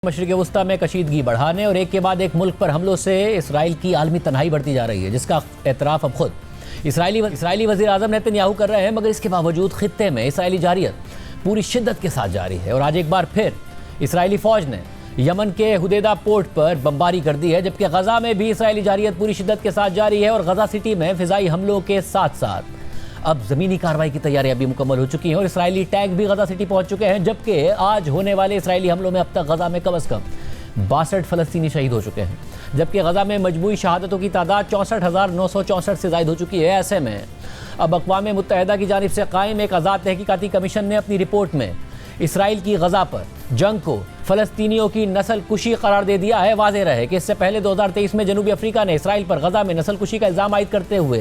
मशरिक़ वस्ता में कशीदगी बढ़ाने और एक के बाद एक मुल्क पर हमलों से इसराइल की आलमी तन्हाई बढ़ती जा रही है, जिसका एतराफ़ अब खुद इसराइली वज़ीर आज़म नेतन्याहू कर रहे हैं। मगर इसके बावजूद ख़ित्ते में इसराइली जारियत पूरी शिद्दत के साथ जारी है और आज एक बार फिर इसराइली फ़ौज ने यमन के हुदैदा पोर्ट पर बमबारी कर दी है, जबकि गज़ा में भी इसराइली जारियत पूरी शिद्दत के साथ जारी है और गज़ा सिटी में फ़िज़ाई हमलों के साथ साथ अब ज़मीनी कार्रवाई की तैयारियां भी मुकम्मल हो चुकी हैं और इसराइली टैंक भी गज़ा सिटी पहुंच चुके हैं। जबकि आज होने वाले इसराइली हमलों में अब तक गज़ा में कम अज़ कम 62 फ़लस्तीनी शहीद हो चुके हैं, जबकि गज़ा में मजमूई शहादतों की तादाद 64,964 से ज़ायद हो चुकी है। ऐसे में अब अक़वाम मुत्तहिदा की जानिब से कायम एक आज़ाद तहकीकाती कमीशन ने अपनी रिपोर्ट में इसराइल की गज़ा पर जंग को फ़लस्तीनियों की नस्ल कुशी करार दे दिया है। वाज़ेह रहे कि इससे पहले 2023 में जनूबी अफ्रीका ने इसराइल पर गज़ा में नस्ल कुशी का इल्ज़ाम आयद करते हुए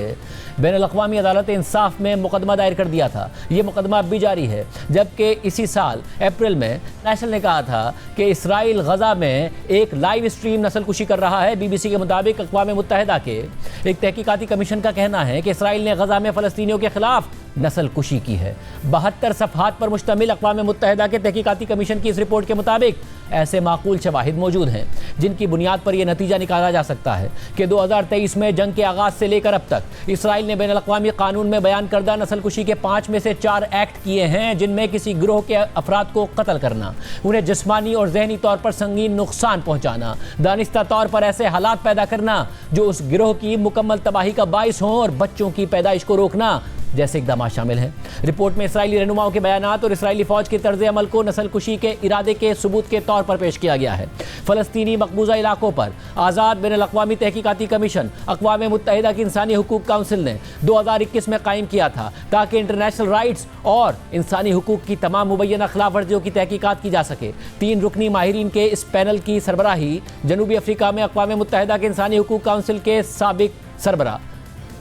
बैनुल-अक़वामी अदालत इंसाफ में मुकदमा दायर कर दिया था। ये मुकदमा अब भी जारी है, जबकि इसी साल अप्रैल में नेशनल ने कहा था कि इसराइल गज़ा में एक लाइव स्ट्रीम नस्ल कुशी कर रहा है। BBC के मुताबिक अक़वाम मुत्तहिदा के एक तहकीकाती कमीशन का कहना है कि इसराइल ने गज़ा में फ़लस्तीनियों के खिलाफ नस्ल कुशी की है। 72 सफ़हात पर मुश्तमिल अक़वाम मुत्तहिदा के तहकीकाती कमीशन की इस रिपोर्ट के मुताबिक ऐसे माकूल शवाहिद मौजूद हैं जिनकी बुनियाद पर यह नतीजा निकाला जा सकता है कि 2023 में जंग के आगाज़ से लेकर अब तक इसराइल ने बैनुल-अक़वामी कानून में बयान करदा नस्ल कुशी के 5 में से 4 एक्ट किए हैं, जिनमें किसी गिरोह के अफराद को कत्ल करना, उन्हें जिस्मानी और जहनी तौर पर संगीन नुकसान पहुँचाना, दानिस्ता तौर पर ऐसे हालात पैदा करना जो उस गिरोह की मुकम्मल तबाही का बाइस हों और बच्चों की पैदाइश को रोकना जैसे इक़दाम शामिल हैं। रिपोर्ट में इसराइली रहनुमाओं के बयानात और इसराइली फ़ौज के तर्ज़ अमल को नस्ल कुशी के इरादे के सबूत के तौर पर पेश किया गया है। फ़लस्तीनी मकबूजा इलाकों पर आज़ाद बैनुल-अक़वामी तहकीकाती कमीशन अक़वाम मुत्तहिदा की इंसानी हुकूक काउंसिल ने 2021 में कायम किया था, ताकि इंटरनेशनल राइट्स और इंसानी हुकूक की तमाम मुबैना खिलाफ वर्जियों की तहकीकात की जा सके। 3 रुकनी माहिरीन के इस पैनल की सरबराही जनूबी अफ्रीका में अक़वाम मुत्तहिदा के इंसानी हुकूक काउंसिल के साबिक सरबराह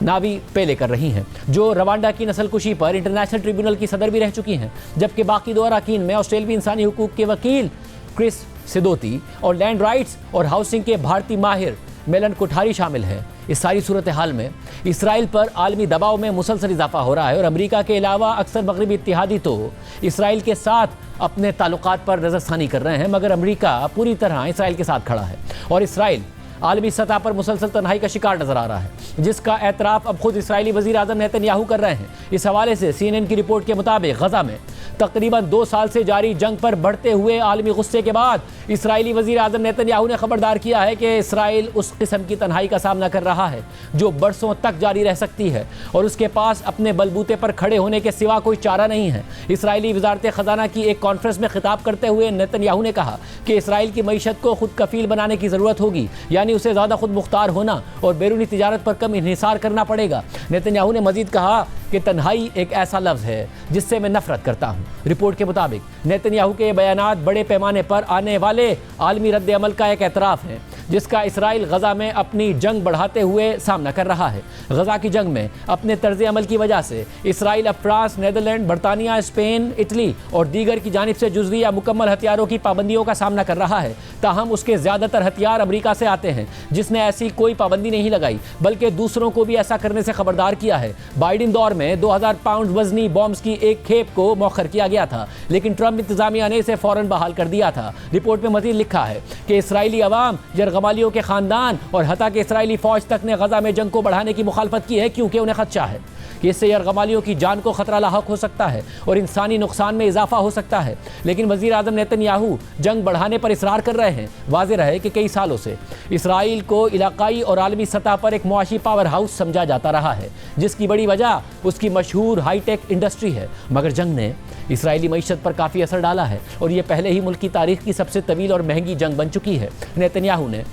नावी पेले कर रही हैं, जो रवांडा की नस्ल कुशी पर इंटरनेशनल ट्रिब्यूनल की सदर भी रह चुकी हैं। जबकि बाकी 2 अरकान में ऑस्ट्रेलियाई इंसानी हुकूक के वकील क्रिस सिदोती और लैंड राइट्स और हाउसिंग के भारतीय माहिर मेलन कोठारी शामिल हैं। इस सारी सूरत हाल में इसराइल पर आलमी दबाव में मुसलसल इजाफा हो रहा है और अमरीका के अलावा अक्सर मगरबी इत्तेहादी तो इसराइल के साथ अपने ताल्लुकात पर नज़रसानी कर रहे हैं, मगर अमरीका पूरी तरह इसराइल के साथ खड़ा है और इसराइल आलमी सतह पर मुसलसल तन्हाई का शिकार नजर आ रहा है, जिसका एतराफ़ अब खुद इसराइली वज़ीर आज़म नेतन्याहू कर रहे हैं। इस हवाले से CNN की रिपोर्ट के मुताबिक गज़ा में तकरीबन 2 साल से जारी जंग पर बढ़ते हुए आलमी गुस्से के बाद इसराइली वज़ीर आज़म नेतन्याहू ने खबरदार किया है कि इसराइल उस किस्म की तन्हाई का सामना कर रहा है जो बरसों तक जारी रह सकती है और उसके पास अपने बलबूते पर खड़े होने के सिवा कोई चारा नहीं है। इसराइली वज़ारत ख़ज़ाना की एक कॉन्फ्रेंस में खिताब करते हुए नेतन्याहू ने कहा कि इसराइल की मईशत को खुद कफ़ील बनाने की ज़रूरत होगी, यानी उसे ज़्यादा खुद मुख्तार होना और बैरूनी तिजारत पर कम इन्हिसार करना पड़ेगा। नेतन्याहू ने मजीद कहा कि तन्हाई एक ऐसा लफ्ज़ है जिससे मैं नफरत करता हूँ। रिपोर्ट के मुताबिक नेतन्याहू के बयानात बड़े पैमाने पर आने वाले आलमी रद्द अमल का एक एतराफ़ है, जिसका इसराइल गज़ा में अपनी जंग बढ़ाते हुए सामना कर रहा है। गज़ा की जंग में अपने तर्ज़ अमल की वजह से इसराइल अब फ्रांस, नीदरलैंड, बरतानिया, स्पेन, इटली और दीगर की जानिब से जुज़वी या मुकम्मल हथियारों की पाबंदियों का सामना कर रहा है। ताहम उसके ज़्यादातर हथियार अमरीका से आते हैं, जिसने ऐसी कोई पाबंदी नहीं लगाई बल्कि दूसरों को भी ऐसा करने से खबरदार किया है। बाइडेन दौर में 2000 पाउंड वजनी बॉम्ब्स की एक खेप को मौखर किया गया था, लेकिन ट्रंप इंतजामिया ने इसे फ़ौरन बहाल कर दिया था। रिपोर्ट में मज़ीद लिखा है कि इसराइली अवाम, यरगमालियों के ख़ानदान और हत्ता के इसराइली फ़ौज तक ने गज़ा में जंग को बढ़ाने की मुखालफत की है, क्योंकि उन्हें खदशा है कि इससे यरगमालियों की जान को ख़तरा लाहक हो सकता है और इंसानी नुकसान में इजाफा हो सकता है। लेकिन वज़ीर आज़म नेतन्याहू जंग बढ़ाने पर इसरार कर रहे हैं। वाज़ेह रहे कि कई सालों से इसराइल को इलाकाई और आलमी सतह पर एक मुआशी पावर हाउस समझा जाता रहा है, जिसकी बड़ी वजह उसकी मशहूर हाईटेक इंडस्ट्री है। मगर जंग ने इसराइली मईशत पर काफ़ी असर डाला है और ये पहले ही मुल्क की तारीख़ की सबसे तवील और महंगी जंग बन चुकी है। नेतन्याहू ने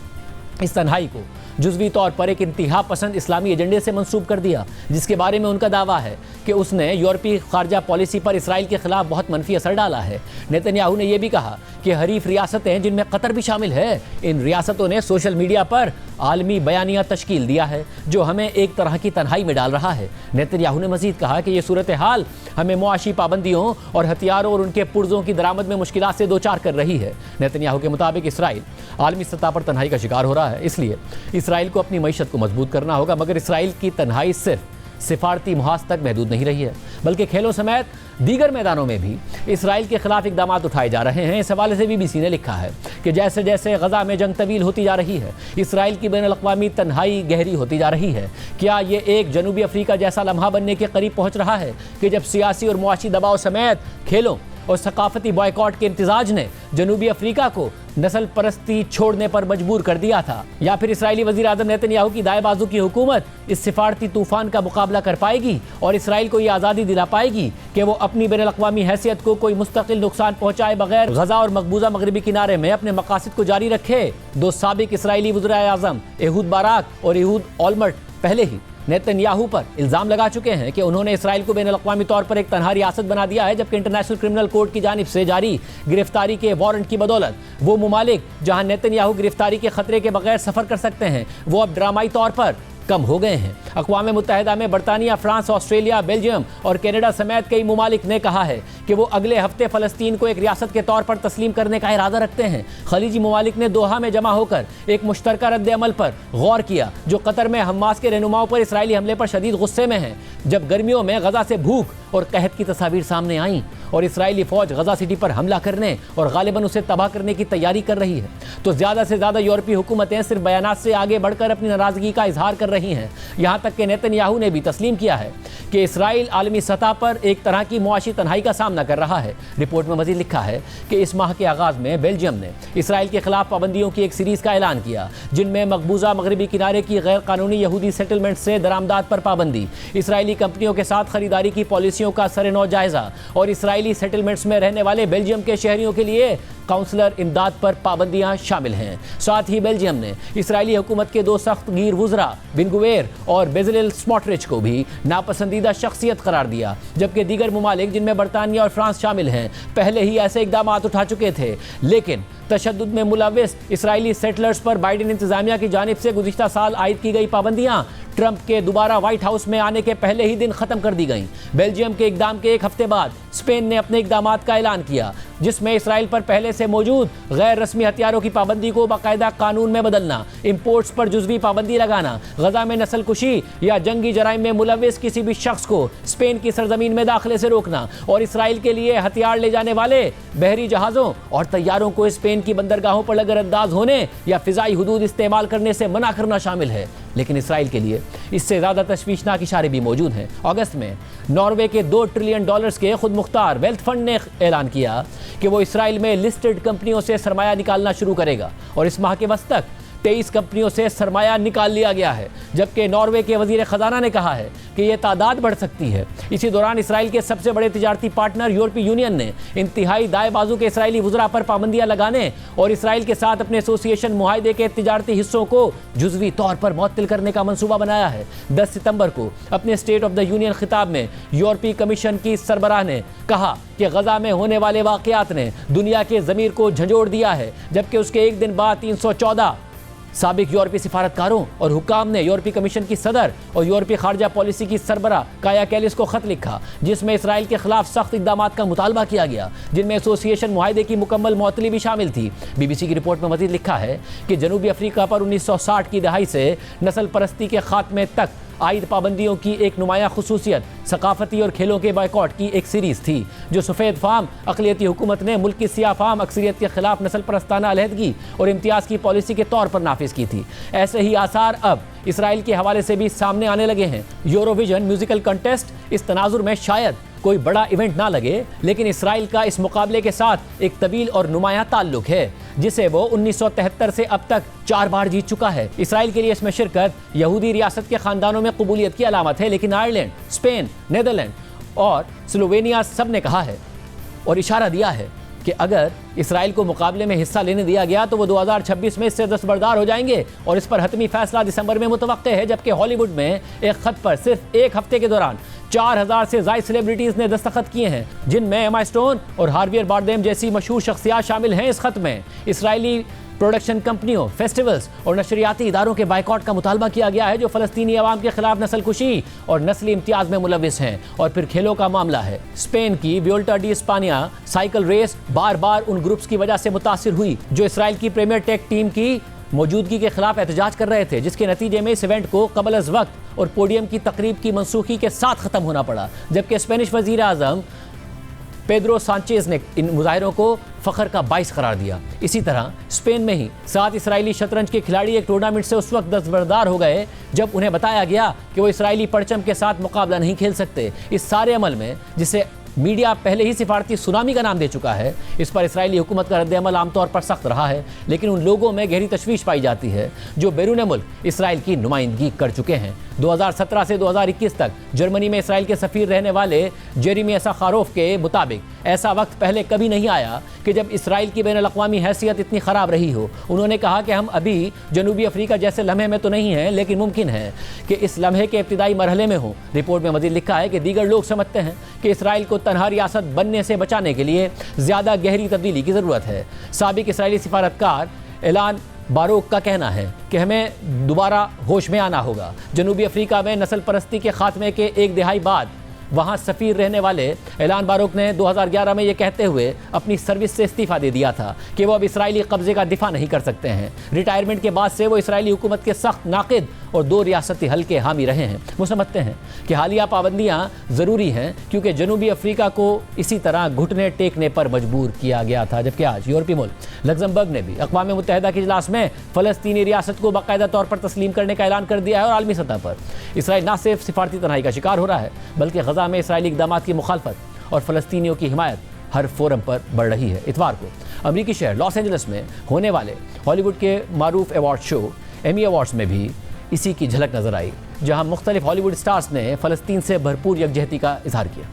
इस तन्हाई को जुज़वी तौर पर एक इंतहा पसंद इस्लामी एजेंडे से मंसूब कर दिया, जिसके बारे में उनका दावा है कि उसने यूरोपीय खारजा पॉलिसी पर इसराइल के खिलाफ बहुत मनफी असर डाला है। नेतन्याहू ने यह भी कहा कि हरीफ रियासतें, जिनमें कतर भी शामिल है, इन रियासतों ने सोशल मीडिया पर आलमी बयानिया तश्कील दिया है जो हमें एक तरह की तन्हाई में डाल रहा है। नेतन्याहू ने मजीद कहा कि यह सूरत हाल हमें मुआशी पाबंदियों और हथियारों और उनके पुर्जों की दरामद में मुश्किलात से दो चार कर रही है। नेतन्याहू के मुताबिक इसराइल आलमी सतह पर तन्हाई का शिकार हो रहा है, इसलिए इसराइल को अपनी मईशत को मजबूत करना होगा। मगर इसराइल की तन्हाई सिर्फ सिफारती मुहाज तक महदूद नहीं रही है, बल्कि खेलों समेत दीगर मैदानों में भी इसराइल के खिलाफ इकदाम उठाए जा रहे हैं। इस हवाले से BBC ने लिखा है कि जैसे जैसे गजा में जंग तवील होती जा रही है, इसराइल की बैनुल-अक़वामी तन्हाई गहरी होती जा रही है। क्या ये एक जनूबी अफ्रीका जैसा लम्हा बनने के करीब पहुंच रहा है कि जब सियासी और मुआशी दबाव समेत खेलों और सकाफती बॉयकॉट के इम्तिजाज ने जनूबी अफ्रीका को नस्ल परस्ती छोड़ने पर मजबूर कर दिया था? या फिर इसराइली वजीर आज़म नेतन्याहू की दाएं बाजू की हुकूमत इस सिफारती तूफान का मुकाबला कर पाएगी और इसराइल को ये आज़ादी दिला पाएगी कि वो अपनी बैनुल-अक़वामी हैसियत को कोई मुस्तकिल नुकसान पहुंचाए बगैर गजा और मकबूजा मगरबी किनारे में अपने मकासद को जारी रखे? दो साबिक इसराइली वज़ीर आज़म एहूद बाराक और एहूद ओलमर्ट पहले ही नेतन्याहू पर इल्ज़ाम लगा चुके हैं कि उन्होंने इसराइल को बैनुल-अक़वामी तौर पर एक तनहा रियासत बना दिया है, जबकि इंटरनेशनल क्रिमिनल कोर्ट की जानिब से जारी गिरफ्तारी के वारंट की बदौलत वो मुमालिक जहां नेतन्याहू गिरफ्तारी के खतरे के बगैर सफ़र कर सकते हैं, वो अब ड्रामाई तौर पर कम हो गए हैं। अक़वाम मुत्तहिदा में बरतानिया, फ्रांस, ऑस्ट्रेलिया, बेल्जियम और कनाडा समेत कई मुमालिक ने कहा है कि वो अगले हफ्ते फ़लस्तीन को एक रियासत के तौर पर तस्लीम करने का इरादा रखते हैं। खलीजी मुमालिक ने दोहा में जमा होकर एक मुश्तरका रद्द अमल पर गौर किया, जो कतर में हमास के रहनुमाओं पर इसराइली हमले पर शदीद गुस्से में हैं। जब गर्मियों में गजा से भूख और कहत की तस्वीर सामने आई और इसराइली फ़ौज गजा सिटी पर हमला करने और गालिबन उसे तबाह करने की तैयारी कर रही है, तो ज़्यादा से ज़्यादा यूरोपीय हुकूमतें सिर्फ बयानात से आगे बढ़कर अपनी नाराज़गी का इजहार कर रही हैं। यहाँ तक कि नेतन्याहू ने भी तस्लीम किया है कि इसराइल आलमी सतह पर एक तरह की मुआशी तन्हाई का सामना कर रहा है। रिपोर्ट में मज़ीद लिखा है कि इस माह के आगाज़ में बेल्जियम ने इसराइल के खिलाफ पाबंदियों की एक सीरीज़ का ऐलान किया, जिनमें मकबूजा मगरबी किनारे की गैर कानूनी यहूदी सेटलमेंट से दरामदात पर पाबंदी, इसराइली कंपनियों के साथ खरीदारी की पॉलिसियों का सरे-नौ जायज़ा और इसराइली सेटलमेंट्स में रहने वाले बेल्जियम के शहरियों के लिए काउंसलर इमदाद पर पाबंदियां शामिल हैं। साथ ही बेल्जियम ने इसराइली हुकूमत के दो सख्त गिर वुज़रा बिन गुवेर और बेज़लेल स्मोट्रिच को भी नापसंदीदा शख्सियत करार दिया, जबकि दीगर मुमालिक जिनमें बरतानिया और फ्रांस शामिल हैं पहले ही ऐसे इक़दाम उठा चुके थे। लेकिन तशद्दुद में मुलव्विस इसराइली सेटलर्स पर बाइडेन इंतजामिया की जानिब से गुज़िश्ता साल आयद की गई पाबंदियां ट्रंप के दोबारा व्हाइट हाउस में आने के पहले ही दिन ख़त्म कर दी गईं। बेल्जियम के इक़दाम के एक हफ्ते बाद स्पेन ने अपने इक़दामात का ऐलान किया, जिसमें इसराइल पर पहले से मौजूद गैर रस्मी हथियारों की पाबंदी को बाकायदा कानून में बदलना, इंपोर्ट्स पर जुज़वी पाबंदी लगाना, गजा में नस्ल कुशी या जंगी जराइम में मुलव्विस किसी भी शख्स को स्पेन की सरजमीन में दाखिले से रोकना और इसराइल के लिए हथियार ले जाने वाले बहरी जहाज़ों और तैयारों को स्पेन की बंदरगाहों पर लगरअंदाज होने या फ़िज़ाई हुदूद इस्तेमाल करने से मना करना शामिल है। लेकिन इसराइल के लिए इससे ज़्यादा तशवीशनाक इशारे भी मौजूद हैं। अगस्त में नॉर्वे के $2 ट्रिलियन के खुद मुख्तार वेल्थ फंड ने ऐलान किया कि वो इसराइल में लिस्टेड कंपनियों से सरमाया निकालना शुरू करेगा और इस माह के वस्त तक 23 कंपनियों से सरमाया निकाल लिया गया है, जबकि नॉर्वे के वजीर खजाना ने कहा है कि यह तादाद बढ़ सकती है। इसी दौरान इसराइल के सबसे बड़े तिजारती पार्टनर यूरोपीय यूनियन ने इंतहाई दाएं बाजू के इसराइली वुज़रा पर पाबंदियां लगाने और इसराइल के साथ अपने एसोसिएशन मुआहदे के तिजारती हिस्सों को जुज़वी तौर पर मुअत्तल करने का मंसूबा बनाया है। 10 सितंबर को अपने स्टेट ऑफ द यूनियन खिताब में यूरोपीय कमीशन की सरबराह ने कहा कि गजा में होने वाले वाक़यात ने दुनिया के ज़मीर को झंझोड़ दिया है, जबकि उसके एक दिन बाद 314 साबिक यूरोपीय सिफारतकारों और हुकाम ने यूरोपीय कमीशन की सदर और यूरोपीय खारजा पॉलिसी की सरबराह काया कैलिस को खत लिखा, जिसमें इसराइल के खिलाफ सख्त इक़दामात का मुतालबा किया गया, जिनमें एसोसिएशन मुआहदे की मुकम्मल मुअत्तली भी शामिल थी। BBC की रिपोर्ट में मज़ीद लिखा है कि जनूबी अफ्रीका पर 1960 की दहाई से नस्ल परस्ती के खात्मे तक आयद पाबंदियों की एक नुमाया खुसूसियत सकाफती और खेलों के बायकॉट की एक सीरीज़ थी, जो सफ़ेद फाम अक़लियती हुकूमत ने मुल्क की सियाह फाम अक्सरियत के खिलाफ नस्ल परस्ताना अलहदगी और इम्तियाज़ की पॉलिसी के तौर पर नाफिज की थी। ऐसे ही आसार अब इसराइल के हवाले से भी सामने आने लगे हैं। यूरोविजन म्यूज़िकल कंटेस्ट इस तनाजुर में शायद कोई बड़ा इवेंट ना लगे, लेकिन इसराइल का इस मुकाबले के साथ एक तवील और नुमाया ताल्लुक है, जिसे वो 1973 से अब तक 4 बार जीत चुका है। इसराइल के लिए इसमें शिरकत यहूदी रियासत के ख़ानदानों में कबूलियत की अलामत है, लेकिन आयरलैंड, स्पेन, नीदरलैंड और स्लोवेनिया सब ने कहा है और इशारा दिया है कि अगर इसराइल को मुकाबले में हिस्सा लेने दिया गया तो वो 2026 में इससे दस्तबरदार हो जाएंगे और इस पर हतमी फैसला दिसंबर में मुतवक्के है। जबकि हॉलीवुड में एक खत पर सिर्फ एक हफ्ते के दौरान 4000 से ज़ायद सेलिब्रिटीज़ ने दस्तखत किए हैं, जिनमें एमा स्टोन और हार्वियर बारदेम जैसी मशहूर शख्सियात शामिल हैं। इस खत में इसराइली प्रोडक्शन कंपनियों, फेस्टिवल्स और नशरियाती इदारों के बाइकॉट का मुतालबा किया गया है, जो फ़लस्तीनी अवाम के खिलाफ नस्ल कुशी और नस्ली इम्तियाज़ में मुलविस हैं। और फिर खेलों का मामला है। स्पेन की व्योल्टा डी स्पानिया साइकिल रेस बार बार उन ग्रुप्स की वजह से मुतासिर हुई जो इसराइल की प्रीमियर टेक टीम की मौजूदगी के खिलाफ एहतजाज कर रहे थे, जिसके नतीजे में इस इवेंट को कबल अज़ वक्त और पोडियम की तकरीब की मनसूखी के साथ ख़त्म होना पड़ा। जबकि स्पेनिश वज़ीर आज़म पेड्रो सांचेज ने इन मुजाहिरों को फ़ख्र का बाइस करार दिया। इसी तरह स्पेन में ही 7 इसराइली शतरंज के खिलाड़ी एक टूर्नामेंट से उस वक्त दस्तबरदार हो गए जब उन्हें बताया गया कि वो इसराइली परचम के साथ मुकाबला नहीं खेल सकते। इस सारे अमल में, जिसे मीडिया पहले ही सिफारती सुनामी का नाम दे चुका है, इस पर इसराइली हुकूमत का रद्द-ए-अमल आमतौर पर सख्त रहा है, लेकिन उन लोगों में गहरी तशवीश पाई जाती है जो बैरून मुल्क इसराइल की नुमाइंदगी कर चुके हैं। 2017 से 2021 तक जर्मनी में इसराइल के सफ़ीर रहने वाले जेरेमी यसाखारोफ के मुताबिक ऐसा वक्त पहले कभी नहीं आया कि जब इसराइल की बैनुल-अक़वामी हैसियत इतनी ख़राब रही हो। उन्होंने कहा कि हम अभी जनूबी अफ्रीका जैसे लम्हे में तो नहीं हैं, लेकिन मुमकिन है कि इस लम्हे के इब्तिदाई मरहले में हो। रिपोर्ट में मज़ीद लिखा है कि दीगर लोग समझते हैं कि इसराइल को तनहा रियासत बनने से बचाने के लिए ज़्यादा गहरी तब्दीली की ज़रूरत है। साबिक इसराइली सिफारतकार एलान बारोक का कहना है कि हमें दोबारा होश में आना होगा। जनूबी अफ्रीका में नस्ल परस्ती के खात्मे के एक दिहाई बाद वहाँ सफ़ीर रहने वाले एलान बारोक ने 2011 में ये कहते हुए अपनी सर्विस से इस्तीफ़ा दे दिया था कि वो अब इसराइली कब्ज़े का दिफा नहीं कर सकते हैं। रिटायरमेंट के बाद से वो इसराइली हुकूमत के सख्त नाक़िद और 2 रियासती हल के हामी रहे हैं। वो समझते हैं कि हालिया पाबंदियाँ ज़रूरी हैं क्योंकि जनूबी अफ्रीका को इसी तरह घुटने टेकने पर मजबूर किया गया था। जबकि आज यूरोपीय मुल्क लग्जमबर्ग ने भी अक़वाम मुत्तहिदा के इजलास में फ़लस्तीनी रियासत को बाकायदा तौर पर तस्लीम करने का ऐलान कर दिया है और आलमी सतह पर इसराइल न सिर्फ सिफारती तनाई का शिकार हो रहा है बल्कि गज़ा में इसराइली इक़दामात की मुखालफत और फ़लस्तीनियों की हिमायत हर फोरम पर बढ़ रही है। इतवार को अमरीकी शहर लॉस एंजलिस में होने वाले हॉलीवुड के मारूफ अवार्ड शो एमी अवार्ड्स में भी इसी की झलक नजर आई, जहां मुख्तलिफ हॉलीवुड स्टार्स ने फ़लस्तीन से भरपूर यकजहती का इजहार किया।